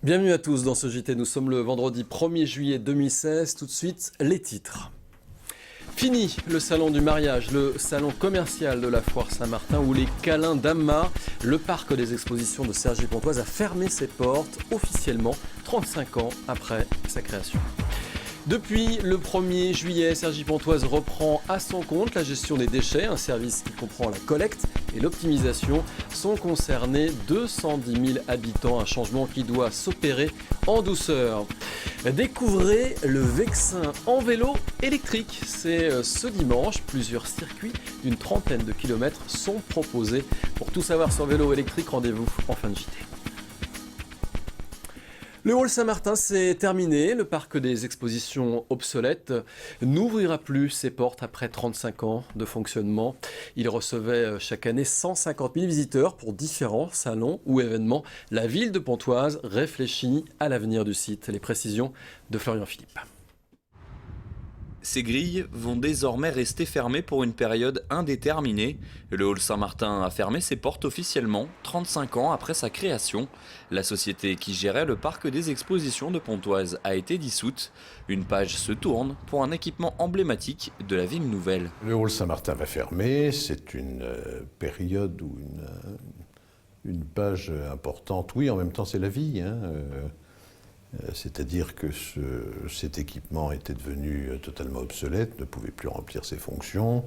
Bienvenue à tous dans ce JT, nous sommes le vendredi 1er juillet 2016, tout de suite les titres. Fini le salon du mariage, le salon commercial de la foire Saint-Martin où les câlins d'Amma, le parc des expositions de Cergy-Pontoise a fermé ses portes officiellement 35 ans après sa création. Depuis le 1er juillet, Cergy-Pontoise reprend à son compte la gestion des déchets, un service qui comprend la collecte et l'optimisation. Sont concernés 210 000 habitants, un changement qui doit s'opérer en douceur. Découvrez le Vexin en vélo électrique. C'est ce dimanche, plusieurs circuits d'une trentaine de kilomètres sont proposés. Pour tout savoir sur vélo électrique, rendez-vous en fin de JT. Le hall Saint-Martin, c'est terminé. Le parc des expositions obsolètes n'ouvrira plus ses portes après 35 ans de fonctionnement. Il recevait chaque année 150 000 visiteurs pour différents salons ou événements. La ville de Pontoise réfléchit à l'avenir du site. Les précisions de Florian Philippe. Ces grilles vont désormais rester fermées pour une période indéterminée. Le hall Saint-Martin a fermé ses portes officiellement 35 ans après sa création. La société qui gérait le parc des expositions de Pontoise a été dissoute. Une page se tourne pour un équipement emblématique de la ville nouvelle. Le hall Saint-Martin va fermer, c'est une période ou une page importante. Oui, en même temps c'est la vie, c'est-à-dire que cet équipement était devenu totalement obsolète, ne pouvait plus remplir ses fonctions,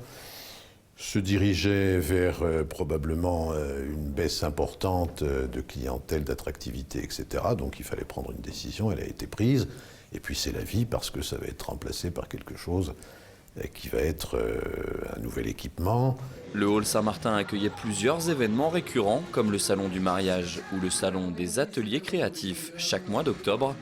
se dirigeait vers probablement une baisse importante de clientèle, d'attractivité, etc. Donc il fallait prendre une décision, elle a été prise. Et puis c'est la vie parce que ça va être remplacé par quelque chose qui va être un nouvel équipement. Le hall Saint-Martin accueillait plusieurs événements récurrents comme le salon du mariage ou le salon des ateliers créatifs chaque mois d'octobre.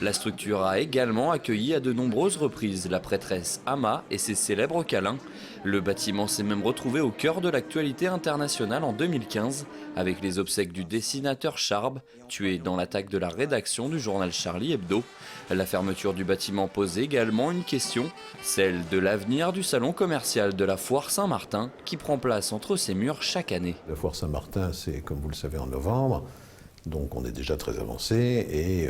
La structure a également accueilli à de nombreuses reprises la prêtresse Amma et ses célèbres câlins. Le bâtiment s'est même retrouvé au cœur de l'actualité internationale en 2015 avec les obsèques du dessinateur Charb, tué dans l'attaque de la rédaction du journal Charlie Hebdo. La fermeture du bâtiment pose également une question, celle de l'avenir du salon commercial de la foire Saint-Martin qui prend place entre ses murs chaque année. La foire Saint-Martin, c'est comme vous le savez en novembre. Donc on est déjà très avancé et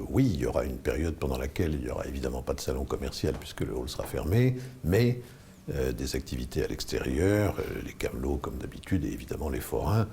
oui, il y aura une période pendant laquelle il n'y aura évidemment pas de salon commercial puisque le hall sera fermé, mais des activités à l'extérieur, les camelots comme d'habitude et évidemment les forains.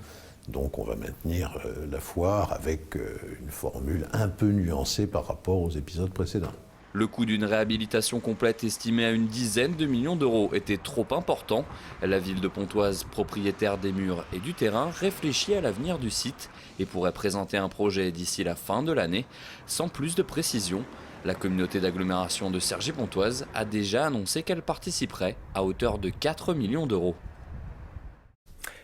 Donc on va maintenir la foire avec une formule un peu nuancée par rapport aux épisodes précédents. Le coût d'une réhabilitation complète estimé à une dizaine de millions d'euros était trop important. La ville de Pontoise, propriétaire des murs et du terrain, réfléchit à l'avenir du site et pourrait présenter un projet d'ici la fin de l'année. Sans plus de précision, la communauté d'agglomération de Cergy-Pontoise a déjà annoncé qu'elle participerait à hauteur de 4 millions d'euros.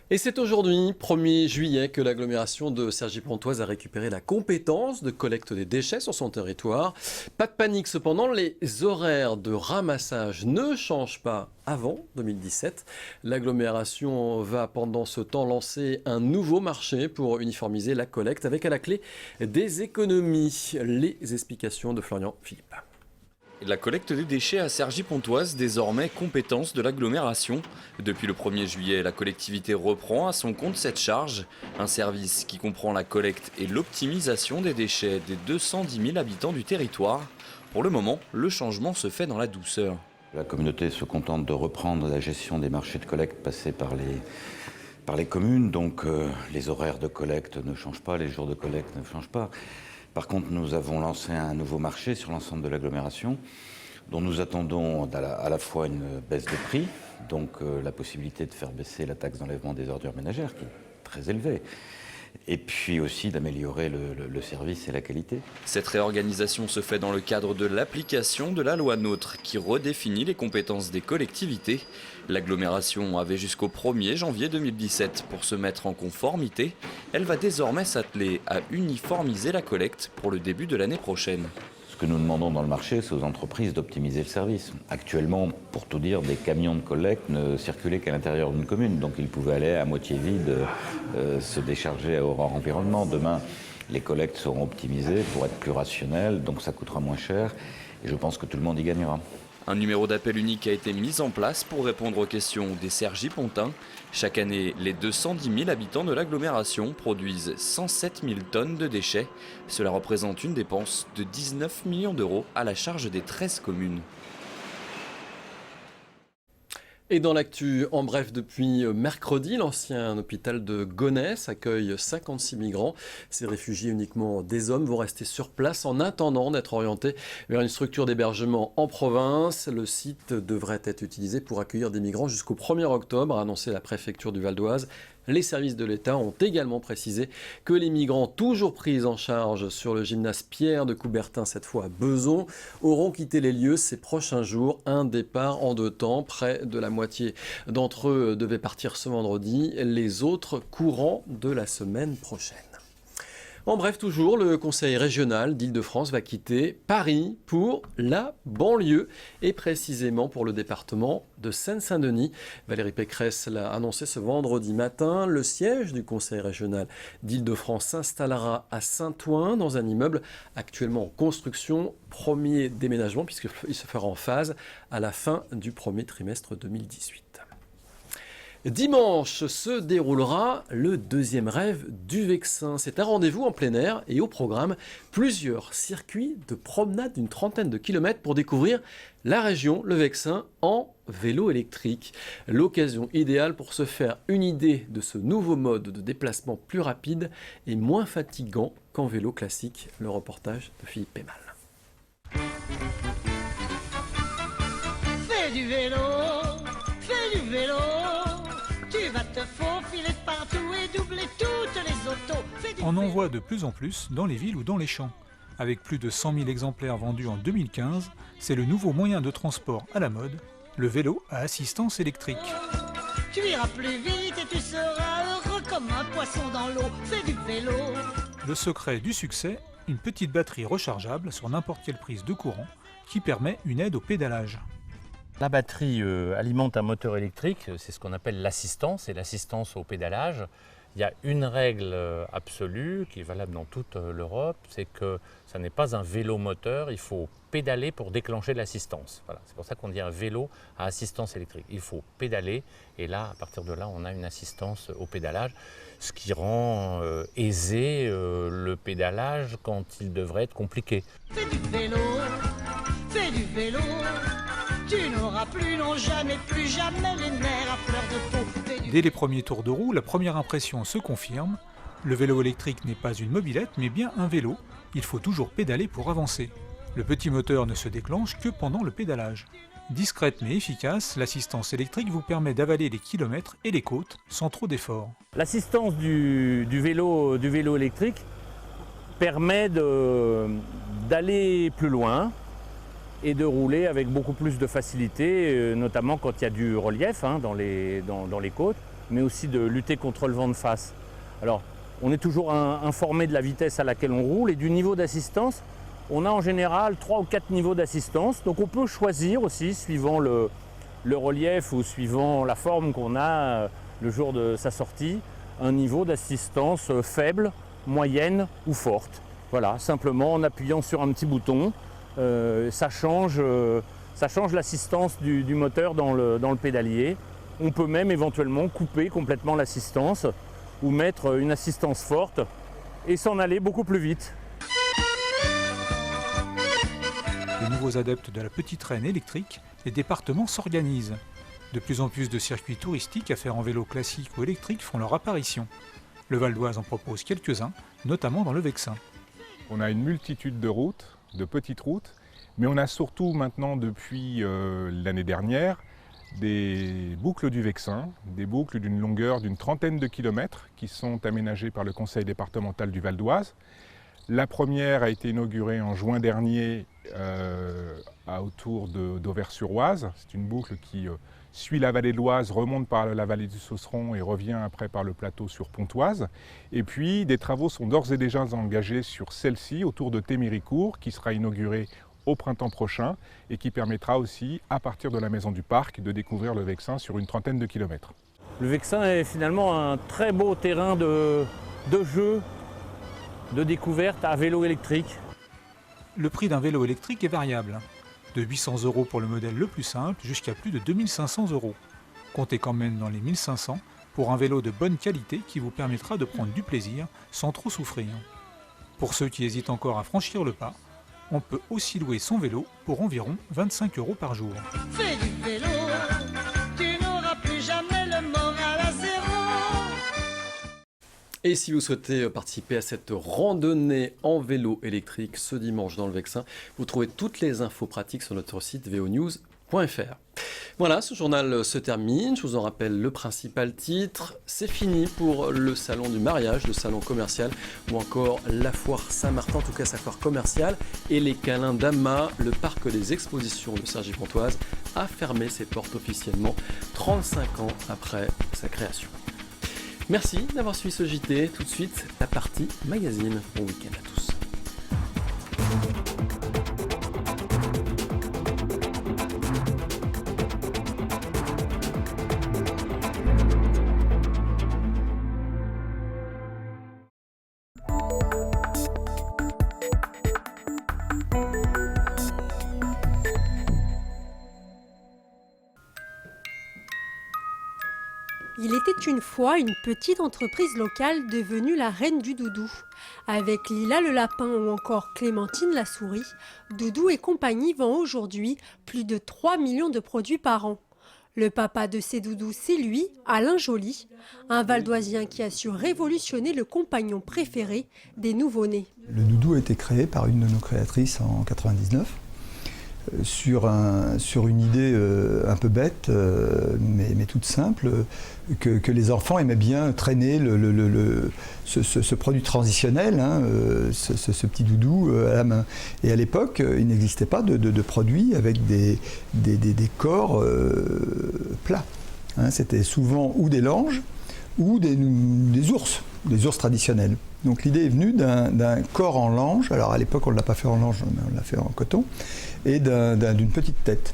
Et c'est aujourd'hui, 1er juillet, que l'agglomération de Cergy-Pontoise a récupéré la compétence de collecte des déchets sur son territoire. Pas de panique cependant, les horaires de ramassage ne changent pas avant 2017. L'agglomération va pendant ce temps lancer un nouveau marché pour uniformiser la collecte avec à la clé des économies. Les explications de Florian Philippe. La collecte des déchets à Cergy-Pontoise, désormais compétence de l'agglomération. Depuis le 1er juillet, la collectivité reprend à son compte cette charge. Un service qui comprend la collecte et l'optimisation des déchets des 210 000 habitants du territoire. Pour le moment, le changement se fait dans la douceur. La communauté se contente de reprendre la gestion des marchés de collecte passés par les communes. Donc les horaires de collecte ne changent pas, les jours de collecte ne changent pas. Par contre, nous avons lancé un nouveau marché sur l'ensemble de l'agglomération, dont nous attendons à la fois une baisse de prix, donc la possibilité de faire baisser la taxe d'enlèvement des ordures ménagères, qui est très élevée, et puis aussi d'améliorer le service et la qualité. Cette réorganisation se fait dans le cadre de l'application de la loi NOTRe, qui redéfinit les compétences des collectivités. L'agglomération avait jusqu'au 1er janvier 2017 pour se mettre en conformité. Elle va désormais s'atteler à uniformiser la collecte pour le début de l'année prochaine. Ce que nous demandons dans le marché, c'est aux entreprises d'optimiser le service. Actuellement, pour tout dire, des camions de collecte ne circulaient qu'à l'intérieur d'une commune, donc ils pouvaient aller à moitié vide, se décharger à Aurore Environnement. Demain, les collectes seront optimisées pour être plus rationnelles, donc ça coûtera moins cher. et je pense que tout le monde y gagnera. Un numéro d'appel unique a été mis en place pour répondre aux questions des Cergy-Pontins. Chaque année, les 210 000 habitants de l'agglomération produisent 107 000 tonnes de déchets. Cela représente une dépense de 19 millions d'euros à la charge des 13 communes. Et dans l'actu, en bref, depuis mercredi, l'ancien hôpital de Gonesse accueille 56 migrants. Ces réfugiés, uniquement des hommes, vont rester sur place en attendant d'être orientés vers une structure d'hébergement en province. Le site devrait être utilisé pour accueillir des migrants jusqu'au 1er octobre, a annoncé la préfecture du Val d'Oise. Les services de l'État ont également précisé que les migrants toujours pris en charge sur le gymnase Pierre de Coubertin, cette fois à Besançon, auront quitté les lieux ces prochains jours. Un départ en 2 temps. Près de la moitié d'entre eux devaient partir ce vendredi, les autres courant de la semaine prochaine. En bref, toujours, le conseil régional d'Île-de-France va quitter Paris pour la banlieue et précisément pour le département de Seine-Saint-Denis. Valérie Pécresse l'a annoncé ce vendredi matin. Le siège du conseil régional d'Île-de-France s'installera à Saint-Ouen dans un immeuble actuellement en construction. Premier déménagement puisqu'il se fera en phase à la fin du premier trimestre 2018. Dimanche se déroulera le 2e rêve du Vexin. C'est un rendez-vous en plein air et au programme plusieurs circuits de promenade d'une 30aine de kilomètres pour découvrir la région, le Vexin, en vélo électrique. L'occasion idéale pour se faire une idée de ce nouveau mode de déplacement plus rapide et moins fatigant qu'en vélo classique. Le reportage de Philippe Pémal. Fais du vélo, fais du vélo. Tu vas te faufiler partout et doubler toutes les autos. On en voit de plus en plus dans les villes ou dans les champs. Avec plus de 100 000 exemplaires vendus en 2015, c'est le nouveau moyen de transport à la mode, le vélo à assistance électrique. Tu iras plus vite et tu seras heureux comme un poisson dans l'eau. Fais du vélo. Le secret du succès, une petite batterie rechargeable sur n'importe quelle prise de courant qui permet une aide au pédalage. La batterie alimente un moteur électrique, c'est ce qu'on appelle l'assistance, et l'assistance au pédalage. Il y a une règle absolue qui est valable dans toute l'Europe, c'est que ça n'est pas un vélo moteur, il faut pédaler pour déclencher l'assistance. Voilà, c'est pour ça qu'on dit un vélo à assistance électrique. Il faut pédaler et là, à partir de là, on a une assistance au pédalage, ce qui rend aisé le pédalage quand il devrait être compliqué. Fais du vélo, fais du vélo. Tu n'auras plus, non jamais, plus jamais les nerfs à fleur de peau. Dès les premiers tours de roue, la première impression se confirme. Le vélo électrique n'est pas une mobilette, mais bien un vélo. Il faut toujours pédaler pour avancer. Le petit moteur ne se déclenche que pendant le pédalage. Discrète mais efficace, l'assistance électrique vous permet d'avaler les kilomètres et les côtes sans trop d'efforts. L'assistance du vélo électrique permet d'aller plus loin et de rouler avec beaucoup plus de facilité, notamment quand il y a du relief dans les côtes, mais aussi de lutter contre le vent de face. Alors, on est toujours informé de la vitesse à laquelle on roule et du niveau d'assistance. On a en général 3 ou 4 niveaux d'assistance, donc on peut choisir aussi, suivant le relief ou suivant la forme qu'on a le jour de sa sortie, un niveau d'assistance faible, moyenne ou forte. Voilà, simplement en appuyant sur un petit bouton, ça change l'assistance du moteur dans le pédalier. On peut même éventuellement couper complètement l'assistance ou mettre une assistance forte et s'en aller beaucoup plus vite. Les nouveaux adeptes de la petite traîne électrique, les départements s'organisent. De plus en plus de circuits touristiques à faire en vélo classique ou électrique font leur apparition. Le Val d'Oise en propose quelques-uns, notamment dans le Vexin. On a une multitude de routes, de petites routes, mais on a surtout maintenant depuis l'année dernière des boucles du Vexin, des boucles d'une longueur d'une 30aine de kilomètres qui sont aménagées par le conseil départemental du Val d'Oise. La première a été inaugurée en juin dernier autour d'Auvers-sur-Oise. C'est une boucle qui suit la vallée de l'Oise, remonte par la vallée du Sausseron et revient après par le plateau sur Pontoise. Et puis des travaux sont d'ores et déjà engagés sur celle-ci autour de Téméricourt qui sera inaugurée au printemps prochain et qui permettra aussi, à partir de la maison du parc, de découvrir le Vexin sur une 30aine de kilomètres. Le Vexin est finalement un très beau terrain de jeu, de découverte à vélo électrique. Le prix d'un vélo électrique est variable. de 800 € pour le modèle le plus simple jusqu'à plus de 2500 €. Comptez quand même dans les 1500 pour un vélo de bonne qualité qui vous permettra de prendre du plaisir sans trop souffrir. Pour ceux qui hésitent encore à franchir le pas, on peut aussi louer son vélo pour environ 25 € par jour. Fais du vélo, tu n'auras plus jamais le moral à zéro. Et si vous souhaitez participer à cette randonnée en vélo électrique ce dimanche dans le Vexin, vous trouvez toutes les infos pratiques sur notre site vonews.fr. Voilà, ce journal se termine. Je vous en rappelle le principal titre. C'est fini pour le salon du mariage, le salon commercial ou encore la foire Saint-Martin, en tout cas sa foire commerciale, et les câlins d'Amma. Le parc des expositions de Cergy-Pontoise a fermé ses portes officiellement 35 ans après sa création. Merci d'avoir suivi ce JT. Tout de suite, la partie magazine. Bon week-end à tous. Il était une fois une petite entreprise locale devenue la reine du doudou. Avec Lila le lapin ou encore Clémentine la souris, Doudou et compagnie vend aujourd'hui plus de 3 millions de produits par an. Le papa de ces doudous, c'est lui, Alain Joly, un Valdoisien qui a su révolutionner le compagnon préféré des nouveau-nés. Le doudou a été créé par une de nos créatrices en 1999. Sur une idée un peu bête, mais toute simple, que les enfants aimaient bien traîner ce produit transitionnel, hein, ce petit doudou à la main. Et à l'époque, il n'existait pas de produits avec des corps plats. Hein, c'était souvent ou des langes ou des ours traditionnels. Donc l'idée est venue d'un corps en lange, alors à l'époque on ne l'a pas fait en lange, mais on l'a fait en coton, et d'une petite tête.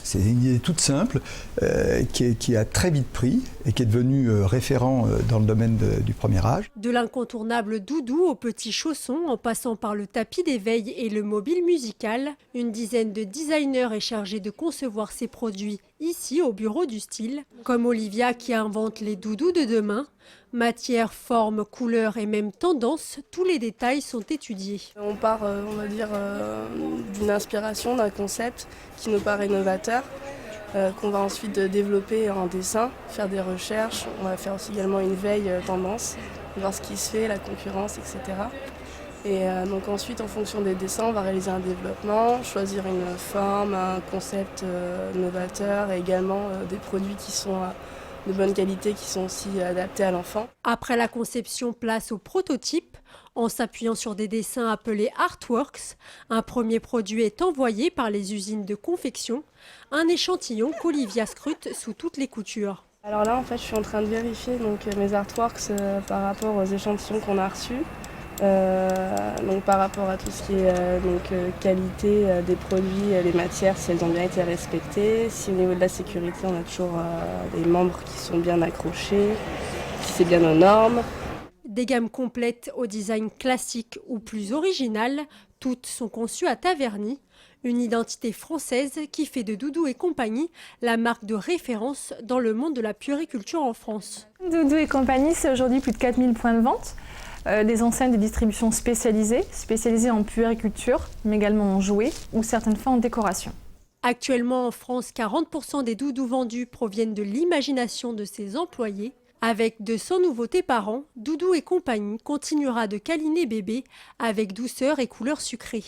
C'est une idée toute simple qui a très vite pris et qui est devenue référent dans le domaine du premier âge. De l'incontournable doudou au petit chausson, en passant par le tapis d'éveil et le mobile musical, une dizaine de designers est chargée de concevoir ces produits ici au bureau du style, comme Olivia qui invente les doudous de demain. Matière, forme, couleur et même tendance, tous les détails sont étudiés. On part, on va dire, d'une inspiration, d'un concept qui nous paraît novateur, qu'on va ensuite développer en dessin, faire des recherches. On va faire aussi également une veille tendance, voir ce qui se fait, la concurrence, etc. Et donc ensuite, en fonction des dessins, on va réaliser un développement, choisir une forme, un concept novateur et également des produits qui sont de bonne qualité, qui sont aussi adaptés à l'enfant. Après la conception, place au prototype. En s'appuyant sur des dessins appelés artworks, un premier produit est envoyé par les usines de confection, un échantillon qu'Olivia scrute sous toutes les coutures. Alors là, en fait, je suis en train de vérifier mes artworks par rapport aux échantillons qu'on a reçus. Donc par rapport à tout ce qui est qualité des produits, les matières, si elles ont bien été respectées, si au niveau de la sécurité on a toujours des membres qui sont bien accrochés, si c'est bien aux normes. Des gammes complètes au design classique ou plus original, toutes sont conçues à Taverny, une identité française qui fait de Doudou et compagnie la marque de référence dans le monde de la puériculture en France. Doudou et compagnie, c'est aujourd'hui plus de 4000 points de vente. Des enseignes de distribution spécialisées en puériculture, mais également en jouets ou certaines fois en décoration. Actuellement en France, 40% des doudous vendus proviennent de l'imagination de ses employés. Avec 200 nouveautés par an, Doudou et compagnie continuera de câliner bébé avec douceur et couleur sucrée.